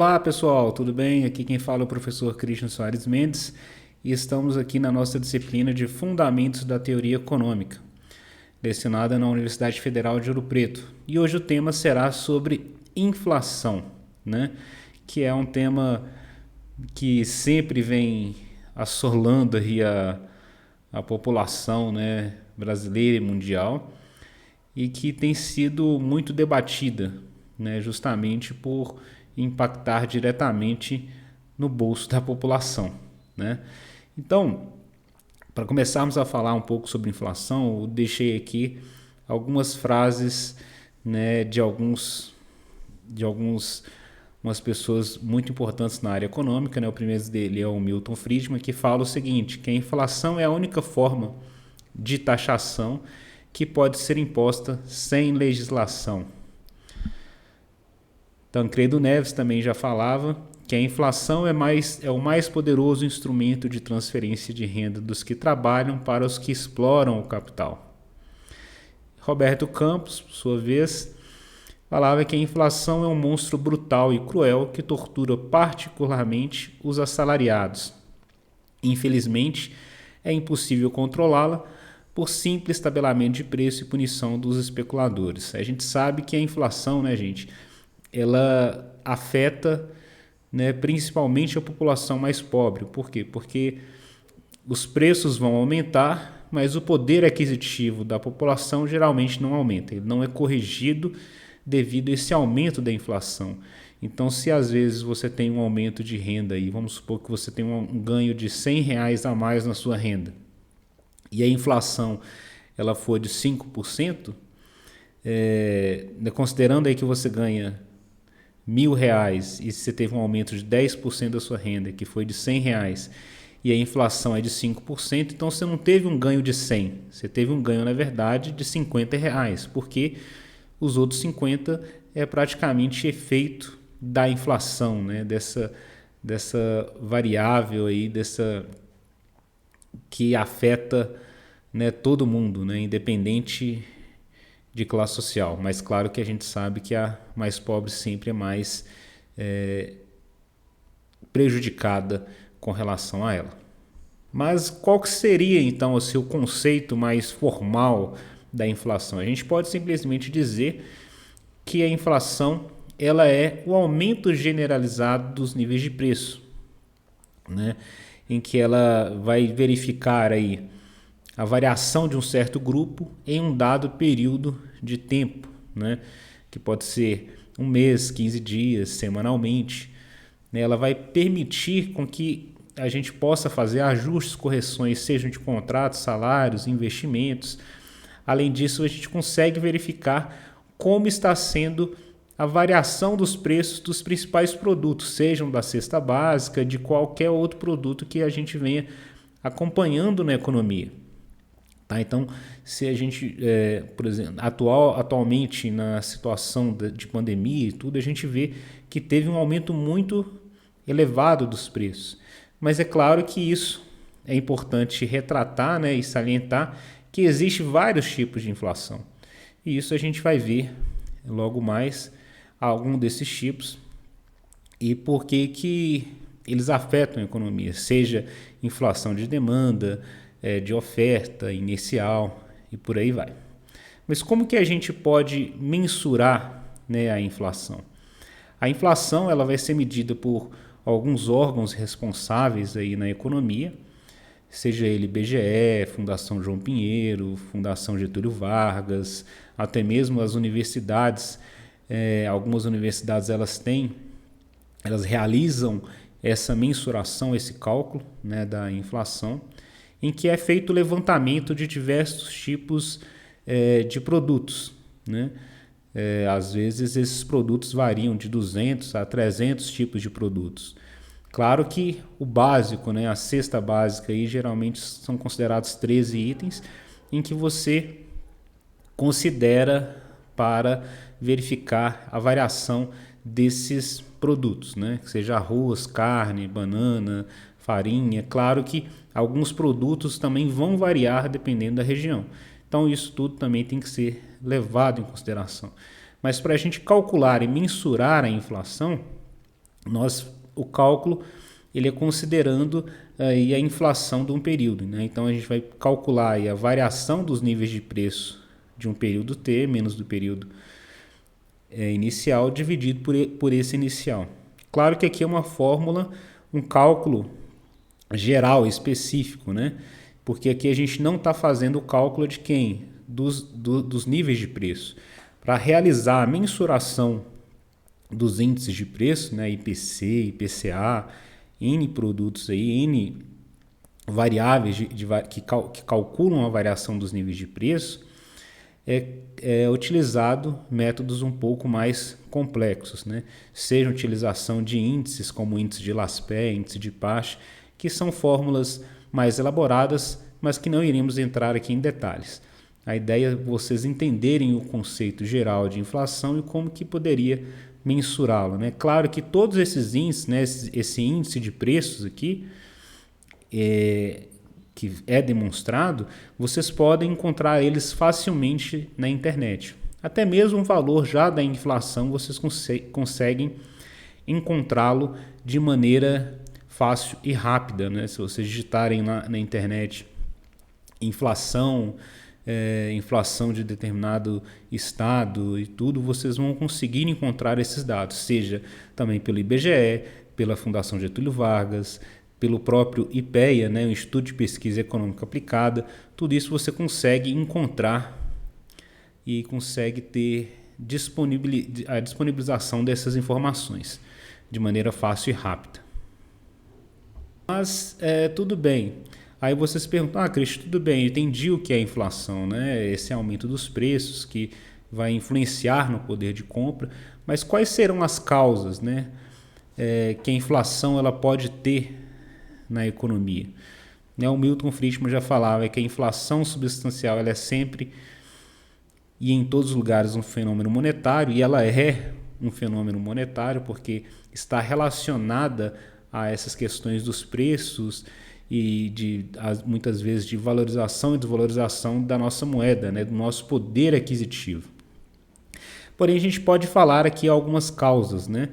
Olá pessoal, tudo bem? Aqui quem fala é o professor Christian Soares Mendes e estamos aqui na nossa disciplina de Fundamentos da Teoria Econômica, lecionada na Universidade Federal de Ouro Preto. E hoje o tema será sobre inflação, né? Que é um tema que sempre vem assolando aí a população, né, brasileira e mundial e que tem sido muito debatida, né, justamente por impactar diretamente no bolso da população, né? Então, para começarmos a falar um pouco sobre inflação, eu deixei aqui algumas frases, né, de alguns umas pessoas muito importantes na área econômica, né? O primeiro dele é o Milton Friedman, que fala o seguinte, que a inflação é a única forma de taxação que pode ser imposta sem legislação. Tancredo Neves também já falava que a inflação é o mais poderoso instrumento de transferência de renda dos que trabalham para os que exploram o capital. Roberto Campos, por sua vez, falava que a inflação é um monstro brutal e cruel que tortura particularmente os assalariados. Infelizmente, é impossível controlá-la por simples tabelamento de preço e punição dos especuladores. A gente sabe que a inflação, né, gente, ela afeta, né, principalmente a população mais pobre. Por quê? Porque os preços vão aumentar, mas o poder aquisitivo da população geralmente não aumenta. Ele não é corrigido devido a esse aumento da inflação. Então, se às vezes você tem um aumento de renda aí, vamos supor que você tem um ganho de R$ 100 a mais na sua renda, e a inflação ela for de 5%, considerando aí que você ganha R$ 1.000 e você teve um aumento de 10% da sua renda, que foi de R$ 100, e a inflação é de 5%, então você não teve um ganho de 100, você teve um ganho, na verdade, de R$ 50, porque os outros 50 é praticamente efeito da inflação, né? dessa variável aí, que afeta, né, todo mundo, né, independente de classe social. Mas claro que a gente sabe que a mais pobre sempre é mais prejudicada com relação a ela. Mas qual que seria então o seu conceito mais formal da inflação? A gente pode simplesmente dizer que a inflação ela é o aumento generalizado dos níveis de preço, né? Em que ela vai verificar aí a variação de um certo grupo em um dado período de tempo, né? Que pode ser um mês, 15 dias, semanalmente. Ela vai permitir com que a gente possa fazer ajustes, correções, sejam de contratos, salários, investimentos. Além disso, a gente consegue verificar como está sendo a variação dos preços dos principais produtos, sejam da cesta básica, de qualquer outro produto que a gente venha acompanhando na economia. Tá? Então, se a gente, por exemplo, atualmente na situação de pandemia e tudo, a gente vê que teve um aumento muito elevado dos preços. Mas é claro que isso é importante retratar, né, e salientar que existe vários tipos de inflação. E isso a gente vai ver logo mais algum desses tipos e por que eles afetam a economia, seja inflação de demanda, de oferta inicial e por aí vai. Mas como que a gente pode mensurar, né, a inflação? A inflação ela vai ser medida por alguns órgãos responsáveis aí na economia, seja ele IBGE, Fundação João Pinheiro, Fundação Getúlio Vargas, até mesmo as universidades. Algumas universidades elas realizam essa mensuração, esse cálculo, né, da inflação, em que é feito o levantamento de diversos tipos de produtos, né? Às vezes esses produtos variam de 200 a 300 tipos de produtos. Claro que o básico, né, a cesta básica, aí, geralmente são considerados 13 itens em que você considera para verificar a variação desses produtos, né? Seja arroz, carne, banana, farinha. Claro que alguns produtos também vão variar dependendo da região. Então isso tudo também tem que ser levado em consideração. Mas para a gente calcular e mensurar a inflação, O cálculo ele é considerando aí a inflação de um período, né? Então a gente vai calcular aí a variação dos níveis de preço de um período T menos do período inicial dividido por esse inicial. Claro que aqui é uma fórmula, um cálculo geral, específico, né? Porque aqui a gente não está fazendo o cálculo de quem? Dos níveis de preço. Para realizar a mensuração dos índices de preço, né? IPC, IPCA, N produtos aí, N variáveis que calculam a variação dos níveis de preço, é utilizado métodos um pouco mais complexos, né? Seja a utilização de índices como o índice de Laspé, índice de Pasch, que são fórmulas mais elaboradas, mas que não iremos entrar aqui em detalhes. A ideia é vocês entenderem o conceito geral de inflação e como que poderia mensurá-lo, né? Claro que todos esses índices, né, esse índice de preços aqui, que é demonstrado, vocês podem encontrar eles facilmente na internet. Até mesmo o valor já da inflação vocês conseguem encontrá-lo de maneira fácil e rápida, né? Se vocês digitarem na internet inflação, inflação de determinado estado e tudo, vocês vão conseguir encontrar esses dados, seja também pelo IBGE, pela Fundação Getúlio Vargas, pelo próprio IPEA, né, o Instituto de Pesquisa Econômica Aplicada. Tudo isso você consegue encontrar e consegue ter a disponibilização dessas informações de maneira fácil e rápida. Mas tudo bem. Aí você se pergunta, Cristian, tudo bem, eu entendi o que é inflação, né? Esse aumento dos preços que vai influenciar no poder de compra, mas quais serão as causas, né, que a inflação ela pode ter na economia? O Milton Friedman já falava que a inflação substancial ela é sempre e em todos os lugares um fenômeno monetário, e ela é um fenômeno monetário porque está relacionada a essas questões dos preços e muitas vezes de valorização e desvalorização da nossa moeda, né, do nosso poder aquisitivo. Porém, a gente pode falar aqui algumas causas, né?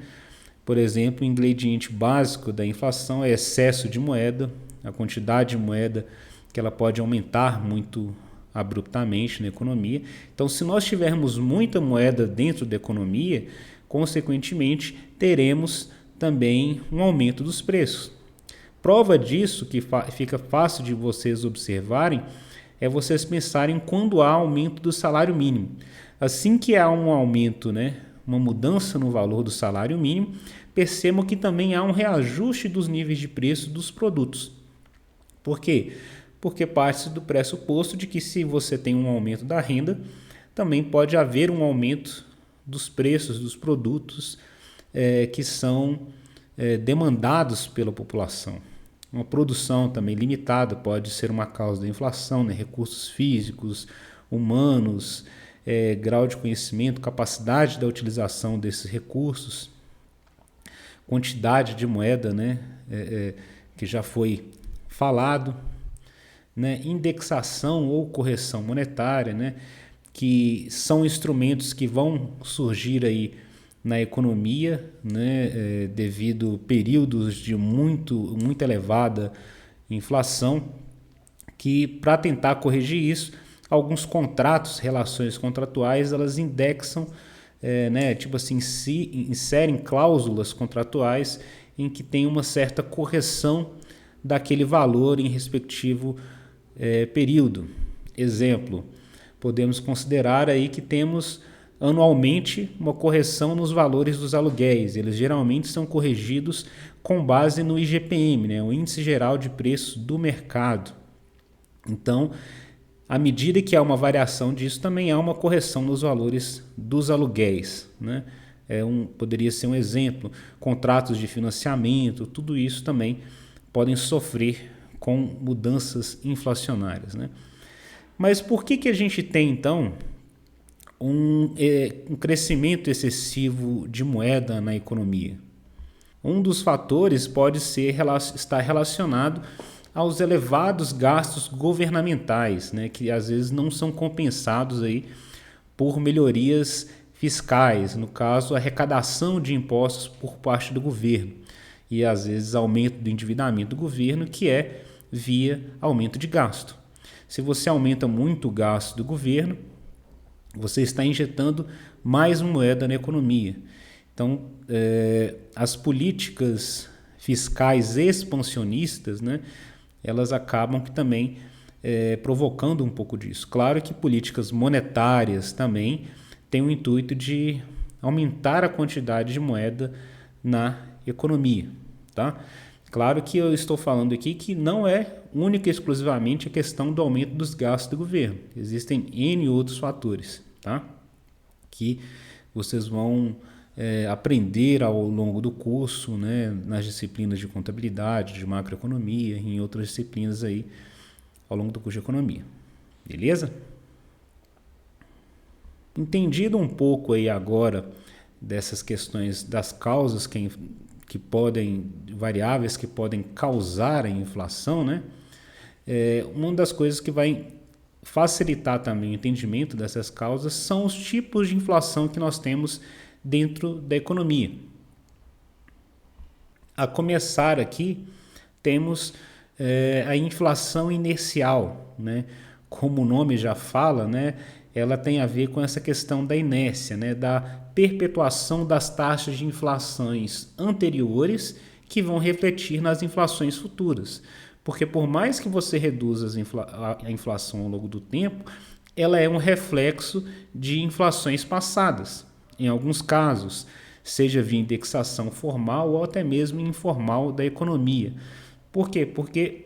Por exemplo, o ingrediente básico da inflação é excesso de moeda, a quantidade de moeda que ela pode aumentar muito abruptamente na economia. Então, se nós tivermos muita moeda dentro da economia, consequentemente, teremos também um aumento dos preços. Prova disso, que fica fácil de vocês observarem, é vocês pensarem quando há aumento do salário mínimo. Assim que há um aumento, né, uma mudança no valor do salário mínimo, percebam que também há um reajuste dos níveis de preço dos produtos. Por quê? Porque parte do pressuposto de que se você tem um aumento da renda, também pode haver um aumento dos preços dos produtos que são demandados pela população. Uma produção também limitada pode ser uma causa da inflação, né? Recursos físicos, humanos, grau de conhecimento, capacidade da utilização desses recursos, quantidade de moeda, né? Que já foi falado, né? Indexação ou correção monetária, né? Que são instrumentos que vão surgir aí na economia, né, devido a períodos de muito elevada inflação, que para tentar corrigir isso, alguns contratos, relações contratuais, elas indexam, né, tipo assim, inserem cláusulas contratuais em que tem uma certa correção daquele valor em respectivo período. Exemplo, podemos considerar aí que temos anualmente uma correção nos valores dos aluguéis. Eles geralmente são corrigidos com base no IGPM, né, o Índice Geral de Preços do Mercado. Então, à medida que há uma variação disso, também há uma correção nos valores dos aluguéis, né? Poderia ser um exemplo. Contratos de financiamento, tudo isso também podem sofrer com mudanças inflacionárias, né? Mas por que a gente tem, então, um crescimento excessivo de moeda na economia? Um dos fatores pode estar relacionado aos elevados gastos governamentais, né, que às vezes não são compensados aí por melhorias fiscais, no caso, arrecadação de impostos por parte do governo e às vezes aumento do endividamento do governo, que é via aumento de gasto. Se você aumenta muito o gasto do governo, você está injetando mais moeda na economia. Então, as políticas fiscais expansionistas, né, elas acabam que também provocando um pouco disso. Claro que políticas monetárias também têm o intuito de aumentar a quantidade de moeda na economia, tá? Claro que eu estou falando aqui que não é única e exclusivamente a questão do aumento dos gastos do governo. Existem N outros fatores, tá? Que vocês vão aprender ao longo do curso, né, nas disciplinas de contabilidade, de macroeconomia e em outras disciplinas aí ao longo do curso de economia. Beleza? Entendido um pouco aí agora dessas questões das causas que podem, variáveis que podem causar a inflação, né? Uma das coisas que vai facilitar também o entendimento dessas causas são os tipos de inflação que nós temos dentro da economia. A começar aqui, temos a inflação inercial, né? Como o nome já fala, né? Ela tem a ver com essa questão da inércia, né? Da perpetuação das taxas de inflações anteriores que vão refletir nas inflações futuras. Porque por mais que você reduza a inflação ao longo do tempo, ela é um reflexo de inflações passadas. Em alguns casos, seja via indexação formal ou até mesmo informal da economia. Por quê? Porque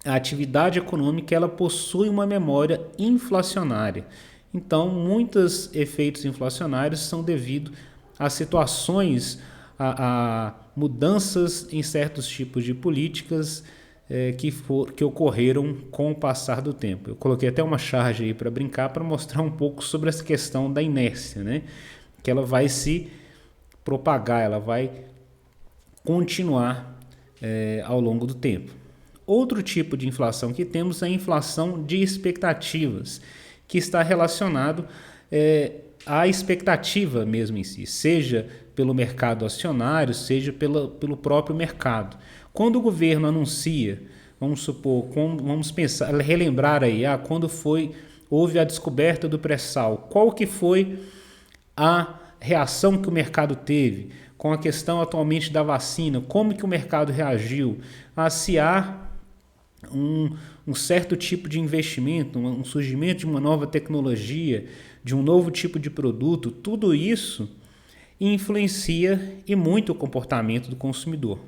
a atividade econômica ela possui uma memória inflacionária. Então, muitos efeitos inflacionários são devido a situações, a mudanças em certos tipos de políticas que ocorreram com o passar do tempo. Eu coloquei até uma charge aí para brincar, para mostrar um pouco sobre essa questão da inércia, né? Que ela vai se propagar, ela vai continuar ao longo do tempo. Outro tipo de inflação que temos é a inflação de expectativas, que está relacionado à expectativa mesmo em si, seja pelo mercado acionário, seja pelo próprio mercado. Quando o governo anuncia, vamos supor, vamos pensar, relembrar aí, quando houve a descoberta do pré-sal, qual que foi a reação que o mercado teve com a questão atualmente da vacina, como que o mercado reagiu, se há um certo tipo de investimento, um surgimento de uma nova tecnologia, de um novo tipo de produto, tudo isso influencia e muito o comportamento do consumidor,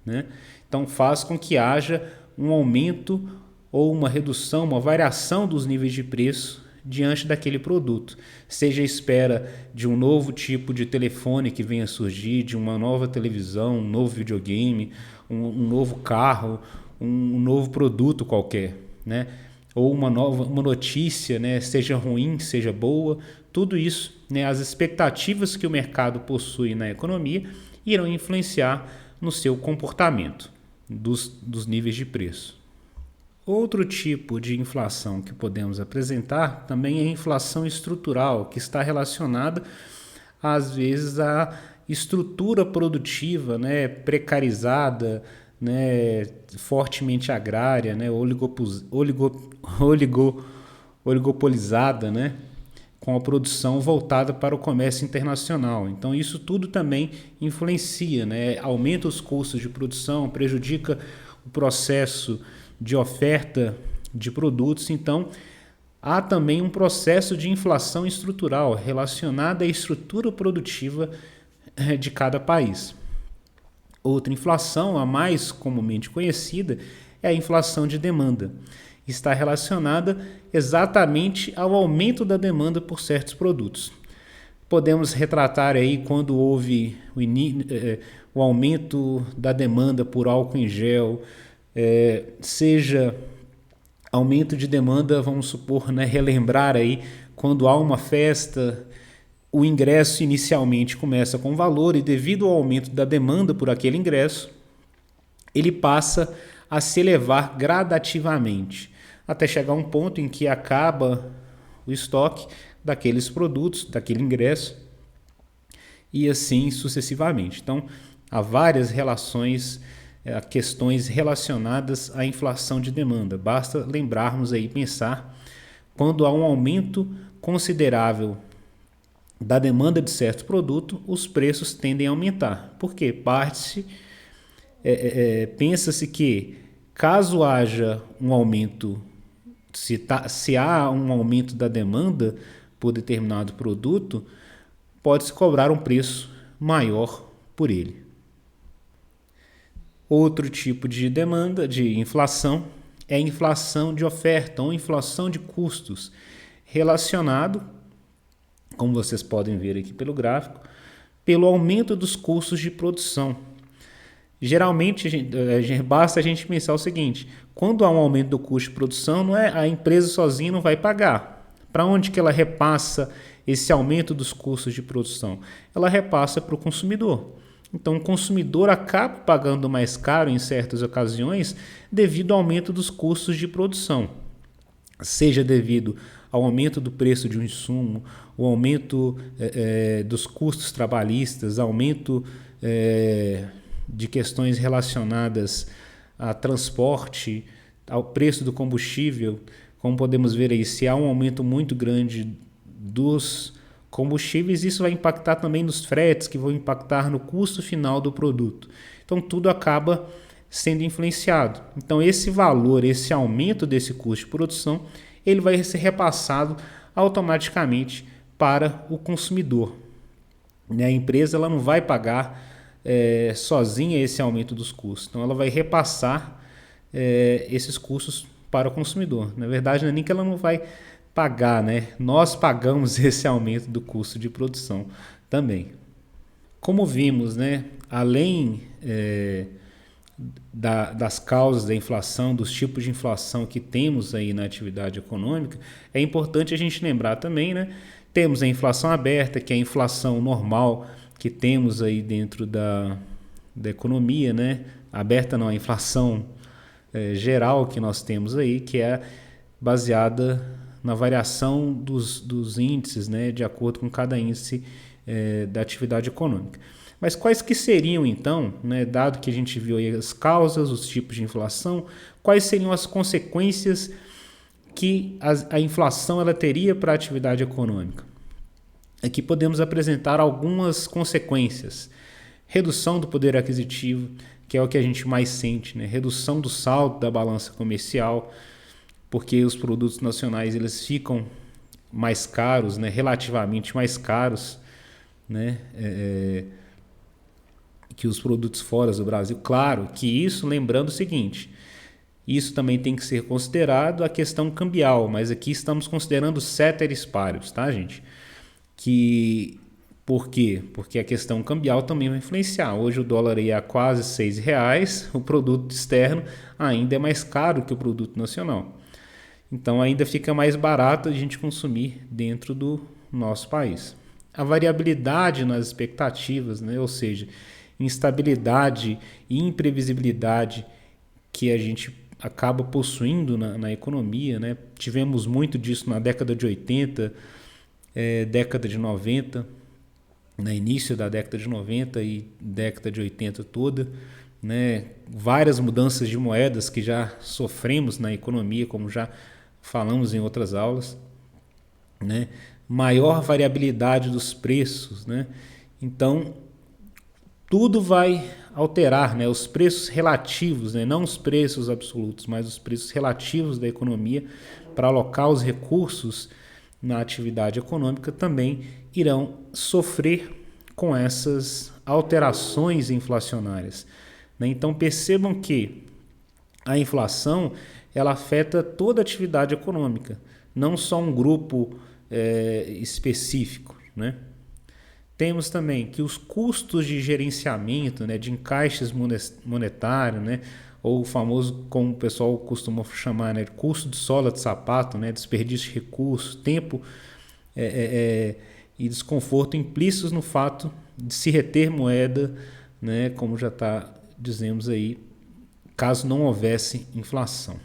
né? Então faz com que haja um aumento ou uma redução, uma variação dos níveis de preço diante daquele produto. Seja a espera de um novo tipo de telefone que venha a surgir, de uma nova televisão, um novo videogame, um novo carro, um novo produto qualquer, né? Ou uma notícia, né? Seja ruim, seja boa, tudo isso, né? As expectativas que o mercado possui na economia irão influenciar no seu comportamento dos níveis de preço. Outro tipo de inflação que podemos apresentar também é a inflação estrutural, que está relacionada às vezes à estrutura produtiva, né? Precarizada, né, fortemente agrária, né, oligopolizada, né, com a produção voltada para o comércio internacional. Então isso tudo também influencia, né, aumenta os custos de produção, prejudica o processo de oferta de produtos. Então há também um processo de inflação estrutural relacionada à estrutura produtiva de cada país. Outra inflação, a mais comumente conhecida, é a inflação de demanda. Está relacionada exatamente ao aumento da demanda por certos produtos. Podemos retratar aí quando houve o aumento da demanda por álcool em gel, seja aumento de demanda, vamos supor, né, relembrar aí, quando há uma festa, o ingresso inicialmente começa com valor e devido ao aumento da demanda por aquele ingresso, ele passa a se elevar gradativamente, até chegar a um ponto em que acaba o estoque, daqueles produtos, daquele ingresso, e assim sucessivamente. Então, há várias relações, questões relacionadas à inflação de demanda. Basta lembrarmos aí, pensar, quando há um aumento considerável da demanda de certo produto, os preços tendem a aumentar. Por quê? Pensa-se que caso haja um aumento, se há um aumento da demanda por determinado produto, pode-se cobrar um preço maior por ele. Outro tipo de demanda, de inflação, é a inflação de oferta ou inflação de custos, relacionado, como vocês podem ver aqui pelo gráfico, pelo aumento dos custos de produção. Geralmente, basta a gente pensar o seguinte: quando há um aumento do custo de produção, não é, a empresa sozinha não vai pagar. Para onde que ela repassa esse aumento dos custos de produção? Ela repassa para o consumidor. Então, o consumidor acaba pagando mais caro em certas ocasiões devido ao aumento dos custos de produção, seja devido ao aumento do preço de um insumo, o aumento dos custos trabalhistas, aumento de questões relacionadas a transporte, ao preço do combustível. Como podemos ver aí, se há um aumento muito grande dos combustíveis, isso vai impactar também nos fretes, que vão impactar no custo final do produto. Então, tudo acaba sendo influenciado. Então, esse valor, esse aumento desse custo de produção, ele vai ser repassado automaticamente para o consumidor. A empresa ela não vai pagar sozinha esse aumento dos custos. Então, ela vai repassar esses custos para o consumidor. Na verdade, não é nem que ela não vai pagar, né? Nós pagamos esse aumento do custo de produção também. Como vimos, né? Além das causas da inflação, dos tipos de inflação que temos aí na atividade econômica, é importante a gente lembrar também, né? Temos a inflação aberta, que é a inflação normal que temos aí dentro da economia, né? Aberta não, a inflação geral que nós temos aí, que é baseada na variação dos índices, né, de acordo com cada índice da atividade econômica. Mas quais que seriam então, né, dado que a gente viu aí as causas, os tipos de inflação, quais seriam as consequências que a inflação ela teria para a atividade econômica? Aqui podemos apresentar algumas consequências. Redução do poder aquisitivo, que é o que a gente mais sente, né? Redução do saldo da balança comercial, porque os produtos nacionais eles ficam mais caros, né? Relativamente mais caros, né? Que os produtos fora do Brasil. Claro que isso, lembrando o seguinte, isso também tem que ser considerado a questão cambial, mas aqui estamos considerando ceteris paribus, tá, gente? Por quê? Porque a questão cambial também vai influenciar. Hoje o dólar é a quase R$6, o produto externo ainda é mais caro que o produto nacional. Então ainda fica mais barato a gente consumir dentro do nosso país. A variabilidade nas expectativas, né? Ou seja, instabilidade e imprevisibilidade que a gente acaba possuindo na economia, né? Tivemos muito disso na década de 80, década de 90, no início da década de 90 e década de 80 toda, né? Várias mudanças de moedas que já sofremos na economia, como já falamos em outras aulas, né? Maior variabilidade dos preços, né? Então, tudo vai alterar, né? Os preços relativos, né? Não os preços absolutos, mas os preços relativos da economia para alocar os recursos na atividade econômica também irão sofrer com essas alterações inflacionárias, né? Então percebam que a inflação ela afeta toda a atividade econômica, não só um grupo específico, né? Temos também que os custos de gerenciamento, né, de encaixes monetários, né, ou o famoso, como o pessoal costuma chamar, né, custo de sola de sapato, né, desperdício de recursos, tempo e desconforto implícitos no fato de se reter moeda, né, como já dizemos aí, caso não houvesse inflação.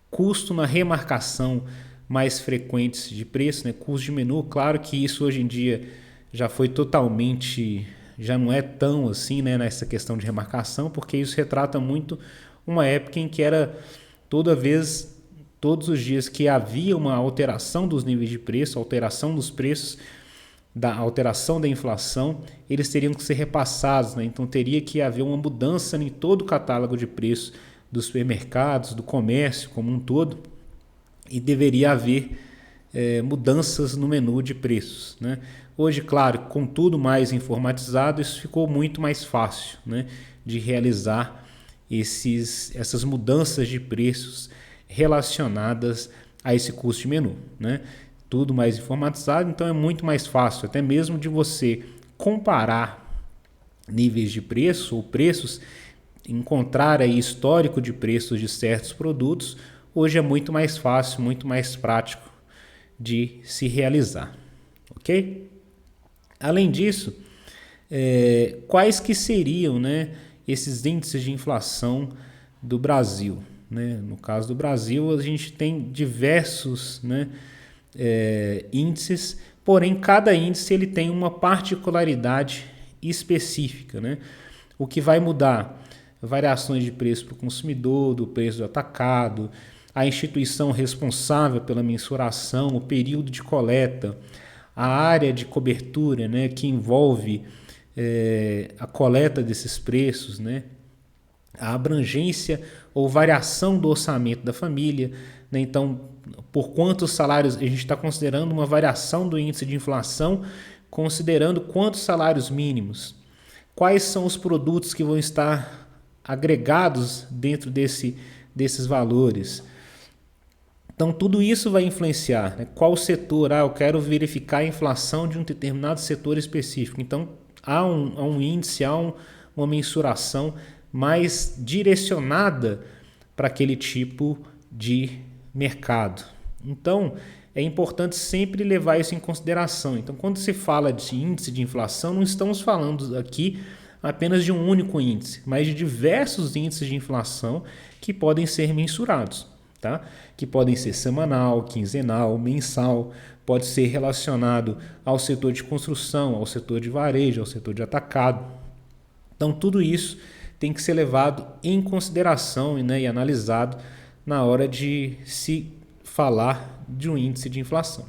Custo na remarcação mais frequentes de preço, né? Custo de menu, claro que isso hoje em dia já foi totalmente, já não é tão assim, né, nessa questão de remarcação, porque isso retrata muito uma época em que era todos os dias que havia uma alteração dos níveis de preço, alteração dos preços, da alteração da inflação, eles teriam que ser repassados, né? Então teria que haver uma mudança em todo o catálogo de preços dos supermercados, do comércio como um todo, e deveria haver mudanças no menu de preços, né? Hoje, claro, com tudo mais informatizado, isso ficou muito mais fácil, né, de realizar essas mudanças de preços relacionadas a esse custo de menu, né? Tudo mais informatizado, então é muito mais fácil, até mesmo de você comparar níveis de preço ou preços, encontrar aí histórico de preços de certos produtos, hoje é muito mais fácil, muito mais prático de se realizar, ok? Além disso, quais que seriam, né, esses índices de inflação do Brasil, né? No caso do Brasil, a gente tem diversos, né, índices, porém cada índice ele tem uma particularidade específica, né? O que vai mudar? Variações de preço para o consumidor, do preço do atacado, a instituição responsável pela mensuração, o período de coleta, a área de cobertura, né, que envolve a coleta desses preços, né, a abrangência ou variação do orçamento da família, né, então, por quantos salários, a gente está considerando uma variação do índice de inflação, considerando quantos salários mínimos, quais são os produtos que vão estar agregados dentro desses valores. Então, tudo isso vai influenciar, né? Qual setor? Eu quero verificar a inflação de um determinado setor específico. Então, há um índice, uma mensuração mais direcionada para aquele tipo de mercado. Então, é importante sempre levar isso em consideração. Então, quando se fala de índice de inflação, não estamos falando aqui apenas de um único índice, mas de diversos índices de inflação que podem ser mensurados. Tá? Que podem ser semanal, quinzenal, mensal, pode ser relacionado ao setor de construção, ao setor de varejo, ao setor de atacado. Então, tudo isso tem que ser levado em consideração, né, e analisado na hora de se falar de um índice de inflação.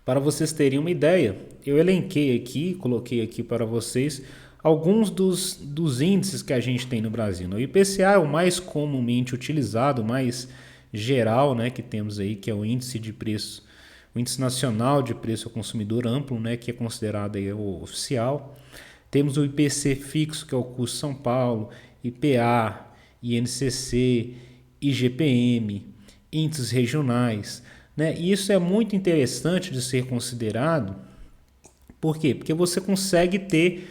Para vocês terem uma ideia, eu elenquei aqui, coloquei aqui para vocês alguns dos índices que a gente tem no Brasil. O IPCA é o mais comumente utilizado, o mais geral, né, que temos aí, que é o índice de preço, o índice nacional de preço ao consumidor amplo, né, que é considerado aí o oficial. Temos o IPC fixo, que é o custo São Paulo, IPA, INCC, IGPM, índices regionais, né? E isso é muito interessante de ser considerado. Por quê? Porque você consegue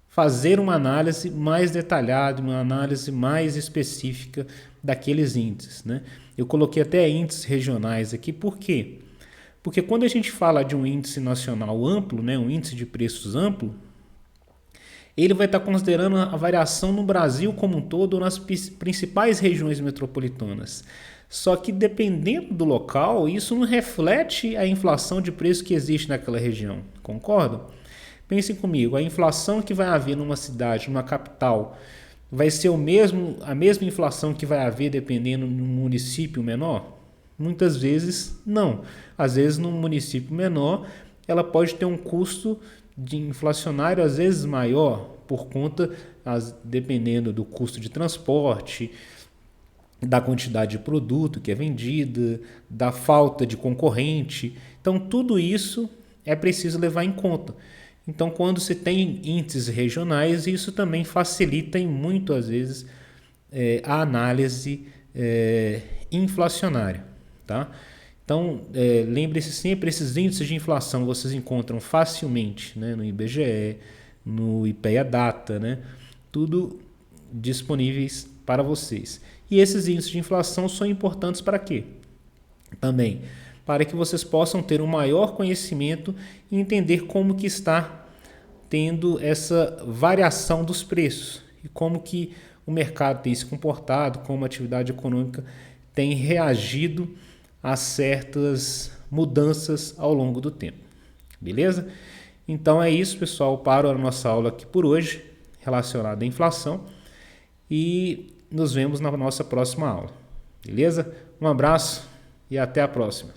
fazer uma análise mais detalhada, uma análise mais específica daqueles índices, né? Eu coloquei até índices regionais aqui, por quê? Porque quando a gente fala de um índice nacional amplo, né, um índice de preços amplo, ele vai estar considerando a variação no Brasil como um todo ou nas principais regiões metropolitanas. Só que dependendo do local, isso não reflete a inflação de preço que existe naquela região, concordam? Pensem comigo, a inflação que vai haver numa cidade, numa capital, vai ser a mesma inflação que vai haver dependendo de um município menor? Muitas vezes não. Às vezes num município menor, ela pode ter um custo de inflacionário às vezes maior, por conta, dependendo do custo de transporte, da quantidade de produto que é vendida, da falta de concorrente. Então tudo isso é preciso levar em conta. Então, quando se tem índices regionais, isso também facilita muito, às vezes, a análise inflacionária. Tá? Então, lembre-se sempre, esses índices de inflação vocês encontram facilmente, né, no IBGE, no IPEA Data, né, tudo disponíveis para vocês. E esses índices de inflação são importantes para quê? Também para que vocês possam ter um maior conhecimento e entender como que está tendo essa variação dos preços e como que o mercado tem se comportado, como a atividade econômica tem reagido a certas mudanças ao longo do tempo. Beleza? Então é isso, pessoal. Paro a nossa aula aqui por hoje, relacionada à inflação, e nos vemos na nossa próxima aula. Beleza? Um abraço e até a próxima.